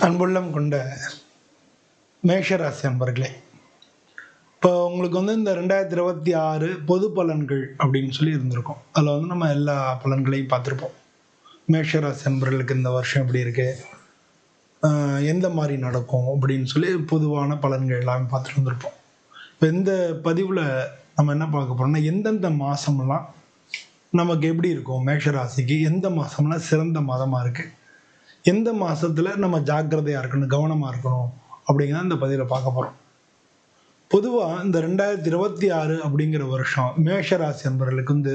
அன்புள்ளம் கொண்ட மேஷராசி அன்பர்களே, இப்போ உங்களுக்கு இந்த 2026 பொது பலன்கள் அப்படின்னு சொல்லி இருந்திருக்கும். அதில் நம்ம எல்லா பலன்களையும் பார்த்துருப்போம். மேஷராசி அன்பர்களுக்கு இந்த வருஷம் எப்படி இருக்கு, எந்த மாதிரி நடக்கும் அப்படின்னு சொல்லி பொதுவான பலன்கள் எல்லாமே பார்த்துட்டு வந்திருப்போம். இப்போ இந்த பதிவில் நம்ம என்ன பார்க்க போறோம்னா, எந்தெந்த மாதம்லாம் நமக்கு எப்படி இருக்கும், மேஷராசிக்கு எந்த மாதம்லாம் சிறந்த மாதமாக இருக்குது, எந்த மாதத்தில் நம்ம ஜாக்கிரதையாக இருக்கணும், கவனமாக இருக்கணும் அப்படிங்கிறத இந்த பதிவில் பார்க்க போகிறோம். பொதுவாக இந்த 2026 அப்படிங்கிற வருஷம் மேஷராசி என்பவர்களுக்கு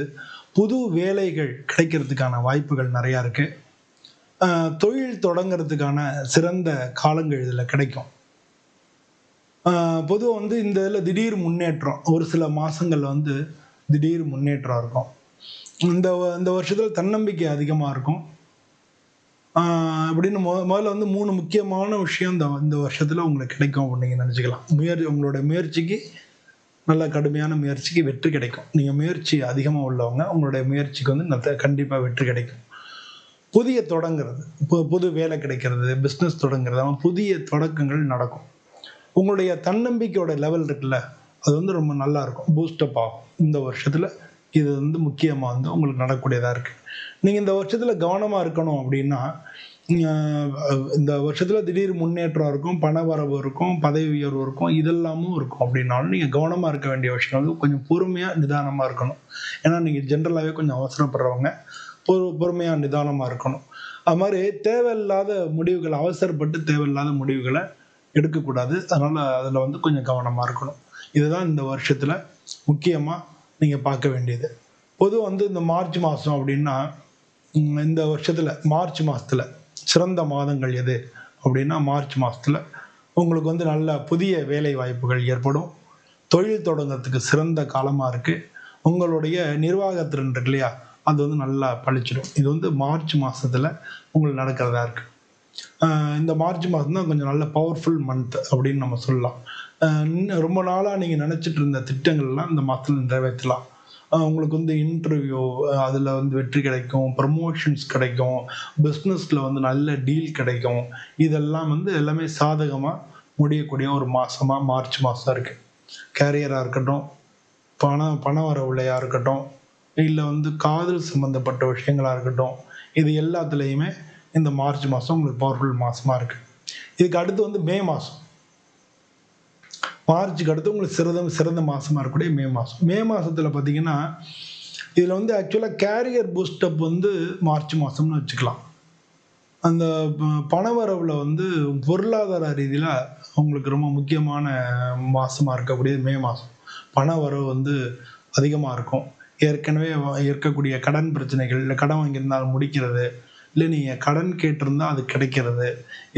புது வேலைகள் கிடைக்கிறதுக்கான வாய்ப்புகள் நிறையா இருக்குது. தொழில் தொடங்கிறதுக்கான சிறந்த காலங்கள் இதில் கிடைக்கும். பொதுவாக இந்த இதில் திடீர் முன்னேற்றம், ஒரு சில மாதங்களில் திடீர் முன்னேற்றம் இருக்கும். இந்த வருஷத்தில் தன்னம்பிக்கை அதிகமாக இருக்கும். அப்படின்னு முதல்ல 3 முக்கியமான விஷயம் இந்த வருஷத்தில் உங்களுக்கு கிடைக்கும் அப்படின்னு நீங்கள் நினச்சிக்கலாம். உங்களோட முயற்சிக்கு, நல்ல கடுமையான முயற்சிக்கு வெற்றி கிடைக்கும். நீங்கள் முயற்சி அதிகமாக உள்ளவங்க, உங்களுடைய முயற்சிக்கு கண்டிப்பாக வெற்றி கிடைக்கும். புதிய தொடங்கிறது, புது வேலை கிடைக்கிறது, பிஸ்னஸ் தொடங்குறது, புதிய தொடக்கங்கள் நடக்கும். உங்களுடைய தன்னம்பிக்கையோட லெவல் இருக்குல்ல, அது ரொம்ப நல்லா இருக்கும், பூஸ்டப் ஆகும். இந்த வருஷத்தில் இது முக்கியமாக உங்களுக்கு நடக்கக்கூடியதாக இருக்குது. நீங்கள் இந்த வருஷத்தில் கவனமாக இருக்கணும் அப்படின்னா, இந்த வருஷத்தில் திடீர் முன்னேற்றம் இருக்கும், பண வரவு இருக்கும், பதவி உயர்வு இருக்கும், இதெல்லாமும் இருக்கும். அப்படின்னாலும் நீங்கள் கவனமாக இருக்க வேண்டிய விஷயம் கொஞ்சம் பொறுமையாக நிதானமாக இருக்கணும். ஏன்னா நீங்கள் ஜென்ரலாகவே கொஞ்சம் அவசரப்படுறவங்க, பொறுமையாக நிதானமாக இருக்கணும். அது மாதிரி தேவையில்லாத முடிவுகளை, அவசரப்பட்டு தேவையில்லாத முடிவுகளை எடுக்கக்கூடாது. அதனால் அதில் கொஞ்சம் கவனமாக இருக்கணும். இதுதான் இந்த வருஷத்தில் முக்கியமாக நீங்கள் பார்க்க வேண்டியது. பொதுவாக இந்த மார்ச் மாதம் அப்படின்னா, இந்த வருஷத்தில் மார்ச் மாதத்தில் சிறந்த மாதங்கள் எது அப்படின்னா, மார்ச் மாதத்தில் உங்களுக்கு நல்ல புதிய வேலை வாய்ப்புகள் ஏற்படும். தொழில் தொடங்கிறதுக்கு சிறந்த காலமாக இருக்குது. உங்களுடைய நிர்வாகத்திறன் இருக்கு இல்லையா, அது நல்லா பழிச்சிடும். இது மார்ச் மாதத்தில் உங்களுக்கு நடக்கிறதா இருக்குது. இந்த மார்ச் மாதம் தான் கொஞ்சம் நல்ல பவர்ஃபுல் மந்த் அப்படின்னு நம்ம சொல்லலாம். ரொம்ப நாளாக நீங்கள் நினச்சிட்டு இருந்த திட்டங்கள்லாம் இந்த மாதத்தில் நிறைவேற்றலாம். உங்களுக்கு இன்டர்வியூ, அதில் வெற்றி கிடைக்கும், ப்ரமோஷன்ஸ் கிடைக்கும், பிஸ்னஸில் நல்ல டீல் கிடைக்கும். இதெல்லாம் எல்லாமே சாதகமாக முடியக்கூடிய ஒரு மாதமாக மார்ச் மாதம் இருக்குது. கேரியராக இருக்கட்டும், பண வரவுலையாக இருக்கட்டும், இல்லை காதல் சம்மந்தப்பட்ட விஷயங்களாக இருக்கட்டும், இது எல்லாத்துலேயுமே இந்த மார்ச் மாதம் உங்களுக்கு பவர்ஃபுல் மாதமாக இருக்குது. இதுக்கு அடுத்து மே மாதம். மார்ச்சுக்கு அடுத்து உங்களுக்கு சிறந்த மாதமாக இருக்கக்கூடிய மே மாதம். மே மாதத்தில் பார்த்தீங்கன்னா, இதில் ஆக்சுவலாக கேரியர் பூஸ்டப் மார்ச் மாதம்னு வச்சுக்கலாம். அந்த பணவரவில் பொருளாதார ரீதியில் உங்களுக்கு ரொம்ப முக்கியமான மாதமாக இருக்கக்கூடிய மே மாதம். பண வரவு அதிகமாக இருக்கும். ஏற்கனவே இருக்கக்கூடிய கடன் பிரச்சனைகள், இல்லை கடன் வாங்கியிருந்தால் முடிக்கிறது, இல்லை நீங்கள் கடன் கேட்டிருந்தால் அது கிடைக்கிறது,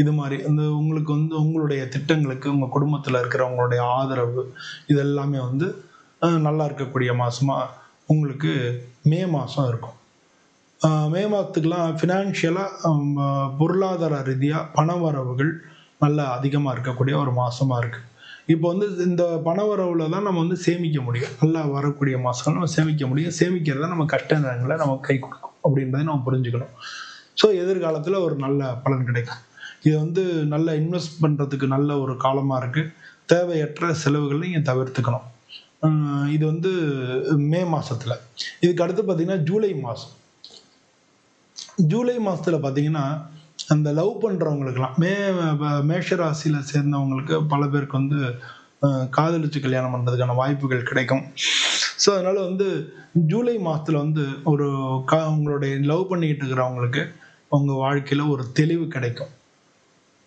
இது மாதிரி உங்களுக்கு உங்களுடைய திட்டங்களுக்கு, உங்கள் குடும்பத்தில் இருக்கிறவங்களுடைய ஆதரவு, இதெல்லாமே நல்லா இருக்கக்கூடிய மாதமாக உங்களுக்கு மே மாதம் இருக்கும். மே மாதத்துக்கெலாம் ஃபினான்ஷியலாக, பொருளாதார ரீதியாக பண வரவுகள் நல்லா அதிகமாக இருக்கக்கூடிய ஒரு மாதமாக இருக்குது. இப்போ இந்த பண வரவில் தான் நம்ம சேமிக்க முடியும். நல்லா வரக்கூடிய மாதங்கள் நம்ம சேமிக்க முடியும். சேமிக்கிறத நம்ம கஷ்ட நேரங்களில் நம்ம கை கொடுக்கும் அப்படின்றத நம்ம புரிஞ்சுக்கணும். ஸோ எதிர்காலத்தில் ஒரு நல்ல பலன் கிடைக்கும். இது நல்ல இன்வெஸ்ட் பண்ணுறதுக்கு நல்ல ஒரு காலமாக இருக்குது. தேவையற்ற செலவுகளை நீங்கள் தவிர்த்துக்கணும். இது மே மாதத்தில். இதுக்கு அடுத்து பார்த்திங்கன்னா ஜூலை மாதம். ஜூலை மாதத்தில் பார்த்திங்கன்னா, அந்த லவ் பண்ணுறவங்களுக்கெல்லாம், மேஷராசியில் சேர்ந்தவங்களுக்கு பல பேருக்கு காதலிச்சு கல்யாணம் பண்ணுறதுக்கான வாய்ப்புகள் கிடைக்கும். ஸோ அதனால் ஜூலை மாதத்தில் உங்களுடைய லவ் பண்ணிக்கிட்டு இருக்கிறவங்களுக்கு உங்கள் வாழ்க்கையில் ஒரு தெளிவு கிடைக்கும்.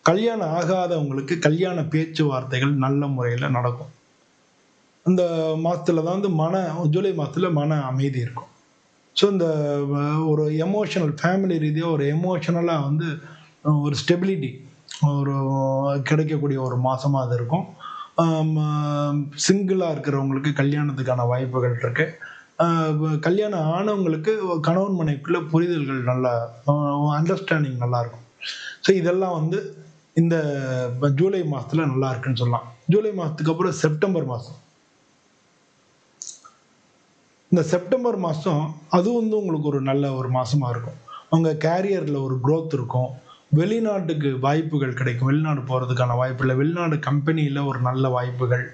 கல்யாணம் ஆகாதவங்களுக்கு கல்யாண பேச்சுவார்த்தைகள் நல்ல முறையில் நடக்கும். இந்த மாதத்தில் தான் ஜூலை மாதத்தில் மன அமைதி இருக்கும். ஸோ இந்த ஒரு எமோஷனல், ஃபேமிலி ரீதியாக ஒரு எமோஷனலாக ஒரு ஸ்டெபிலிட்டி ஒரு கிடைக்கக்கூடிய ஒரு மாதமாக அது இருக்கும். சிங்கிளாக இருக்கிறவங்களுக்கு கல்யாணத்துக்கான வாய்ப்புகள் இருக்குது. கல்யாணம் ஆனவங்களுக்கு கணவன் மனைவிக்குள்ள புரிதல்கள் நல்லா, அண்டர்ஸ்டாண்டிங் நல்லாயிருக்கும். ஸோ இதெல்லாம் இந்த ஜூலை மாதத்தில் நல்லா இருக்குன்னு சொல்லலாம். ஜூலை மாதத்துக்கு அப்புறம் செப்டம்பர் மாதம். இந்த செப்டம்பர் மாதம் அது உங்களுக்கு ஒரு நல்ல ஒரு மாதமாக இருக்கும். உங்கள் கேரியரில் ஒரு க்ரோத் இருக்கும். வெளிநாட்டுக்கு வாய்ப்புகள் கிடைக்கும். வெளிநாடு போகிறதுக்கான வாய்ப்பு இல்லை, வெளிநாடு கம்பெனியில் ஒரு நல்ல வாய்ப்புகள்,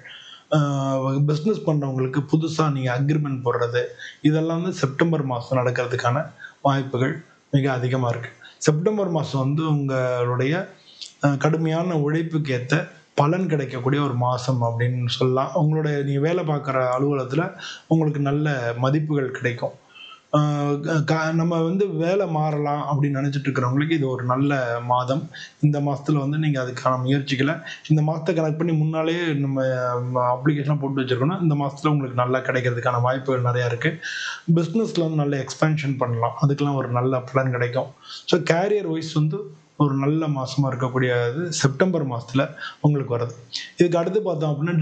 பிஸ்னஸ் பண்ணுறவங்களுக்கு புதுசாக நீங்கள் அக்ரிமெண்ட் போடுறது, இதெல்லாம் வந்து செப்டம்பர் மாதம் நடக்கிறதுக்கான வாய்ப்புகள் மிக அதிகமாக இருக்குது. செப்டம்பர் மாதம் வந்து உங்களுடைய கடுமையான உழைப்புக்கு ஏற்ற பலன் கிடைக்கக்கூடிய ஒரு மாதம் அப்படின்னு சொல்லலாம். உங்களுடைய நீங்கள் வேலை பார்க்குற அலுவலகத்தில் உங்களுக்கு நல்ல மதிப்புகள் கிடைக்கும். நம்ம வந்து வேலை மாறலாம் அப்படின்னு நினச்சிட்டு இருக்கிறவங்களுக்கு இது ஒரு நல்ல மாதம். இந்த மாதத்தில் வந்து நீங்கள் அதுக்கான முயற்சிகளை இந்த மாதத்தை கனெக்ட் பண்ணி முன்னாலே நம்ம அப்ளிகேஷனாக போட்டு வச்சுருக்கோன்னா இந்த மாதத்தில் உங்களுக்கு நல்லா கிடைக்கிறதுக்கான வாய்ப்புகள் நிறையா இருக்குது. பிஸ்னஸில் வந்து நல்ல எக்ஸ்பேன்ஷன் பண்ணலாம், அதுக்கெலாம் ஒரு நல்ல பலன் கிடைக்கும். ஸோ கேரியர் வைஸ் வந்து ஒரு நல்ல மாதமாக இருக்கக்கூடியது செப்டம்பர் மாதத்தில் உங்களுக்கு வருது. இதுக்கு அடுத்து பார்த்தோம் அப்படின்னா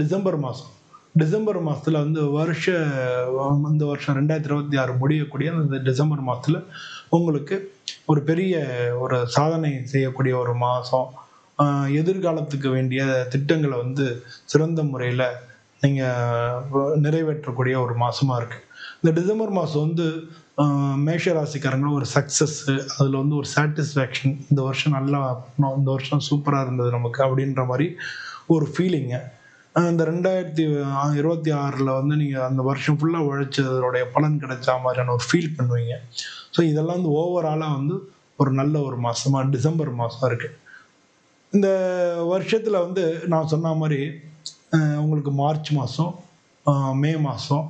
டிசம்பர் மாதத்தில் வந்து இந்த வருஷம் 2026 முடியக்கூடிய அந்த டிசம்பர் மாதத்தில் உங்களுக்கு ஒரு பெரிய ஒரு சாதனை செய்யக்கூடிய ஒரு மாதம். எதிர்காலத்துக்கு வேண்டிய திட்டங்களை வந்து சிறந்த முறையில் நீங்கள் நிறைவேற்றக்கூடிய ஒரு மாதமாக இருக்குது. இந்த டிசம்பர் மாதம் வந்து மேஷ ராசிக்காரங்களும் ஒரு சக்ஸஸ்ஸு, அதில் வந்து ஒரு சாட்டிஸ்ஃபேக்ஷன், இந்த வருஷம் நல்லா இந்த வருஷம் சூப்பராக இருந்தது நமக்கு அப்படின்ற மாதிரி ஒரு ஃபீலிங்கு. இந்த 2026 வந்து நீங்கள் அந்த வருஷம் ஃபுல்லாக உழைச்சதோடைய பலன் கிடைச்சா மாதிரியான ஒரு ஃபீல் பண்ணுவீங்க. ஸோ இதெல்லாம் வந்து ஓவராலாக வந்து ஒரு நல்ல ஒரு மாதமாக டிசம்பர் மாதம் இருக்குது. இந்த வருஷத்தில் வந்து நான் சொன்ன மாதிரி உங்களுக்கு மார்ச் மாதம், மே மாதம்,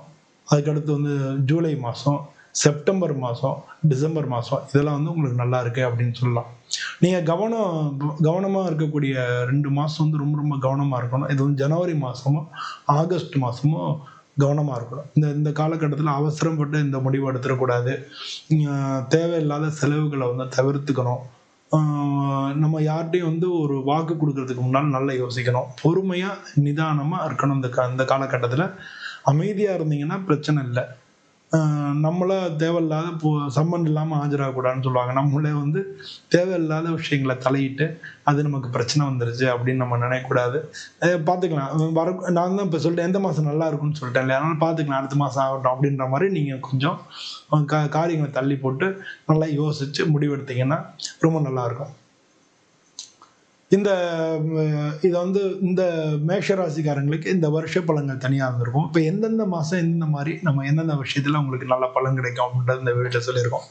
அதுக்கடுத்து வந்து ஜூலை மாதம், செப்டம்பர் மாதம், டிசம்பர் மாதம் இதெல்லாம் வந்து உங்களுக்கு நல்லா இருக்குது அப்படின்னு சொல்லலாம். நீங்கள் கவனமாக இருக்கக்கூடிய 2 மாதம் வந்து ரொம்ப ரொம்ப கவனமாக இருக்கணும். இது வந்து ஜனவரி மாதமும் ஆகஸ்ட் மாதமும் கவனமாக இருக்கணும். இந்த காலகட்டத்தில் அவசரப்பட்டு இந்த முடிவு எடுத்துடக்கூடாது. தேவையில்லாத செலவுகளை வந்து தவிர்த்துக்கணும். நம்ம யார்கிட்டையும் வந்து ஒரு வாக்கு கொடுக்கறதுக்கு முன்னால் நல்லா யோசிக்கணும். பொறுமையாக நிதானமாக இருக்கணும். இந்த காலகட்டத்தில் அமைதியாக இருந்தீங்கன்னா பிரச்சனை இல்லை. நம்மளா தேவையில்லாத சம்மன் இல்லாமல் ஆஜராகக்கூடாதுன்னு சொல்லுவாங்க. நம்மளே வந்து தேவையில்லாத விஷயங்களை தலையிட்டு அது நமக்கு பிரச்சனை வந்துருச்சு அப்படின்னு நம்ம நினைக்கக்கூடாது. பார்த்துக்கலாம், நான் தான் இப்போ சொல்லிட்டேன் எந்த மாதம் நல்லா இருக்கும்னு சொல்லிட்டேன் இல்லையா, அதனால் பார்த்துக்கலாம் அடுத்த மாதம் ஆகட்டும் அப்படின்ற மாதிரி நீங்கள் கொஞ்சம் காரியங்களை தள்ளி போட்டு நல்லா யோசித்து முடிவெடுத்தீங்கன்னா ரொம்ப நல்லாயிருக்கும். இதை வந்து இந்த மேஷராசிக்காரங்களுக்கு இந்த வருஷ பலன்கள் தனியாக இருந்திருக்கும். இப்போ எந்தெந்த மாதம் எந்தெந்த மாதிரி நம்ம எந்தெந்த விஷயத்தில் உங்களுக்கு நல்ல பலன் கிடைக்கும் அப்படின்றது இந்த வீடியோவில் சொல்லியிருக்கோம்.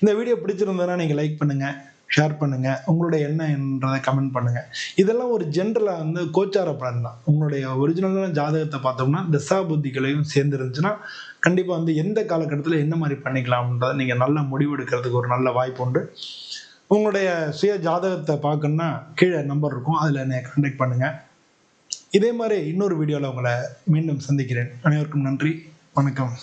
இந்த வீடியோ பிடிச்சிருந்ததுன்னா நீங்கள் லைக் பண்ணுங்கள், ஷேர் பண்ணுங்கள், உங்களுடைய என்னன்றதை கமெண்ட் பண்ணுங்கள். இதெல்லாம் ஒரு ஜென்ரலாக வந்து கோச்சார பலன் தான். உங்களுடைய ஒரிஜினலான ஜாதகத்தை பார்த்தோம்னா தசா புத்திகளையும் சேர்ந்துருந்துச்சுன்னா கண்டிப்பாக வந்து எந்த காலகட்டத்தில் என்ன மாதிரி பண்ணிக்கலாம்ன்றதை நீங்கள் நல்ல முடிவெடுக்கிறதுக்கு ஒரு நல்ல வாய்ப்பு உண்டு. உங்களுடைய சுய ஜாதகத்தை பார்க்கணுன்னா கீழே நம்பர் இருக்கும், அதில் என்னை கான்டாக்ட் பண்ணுங்கள். இதே மாதிரி இன்னொரு வீடியோவில் உங்களை மீண்டும் சந்திக்கிறேன். அனைவருக்கும் நன்றி, வணக்கம்.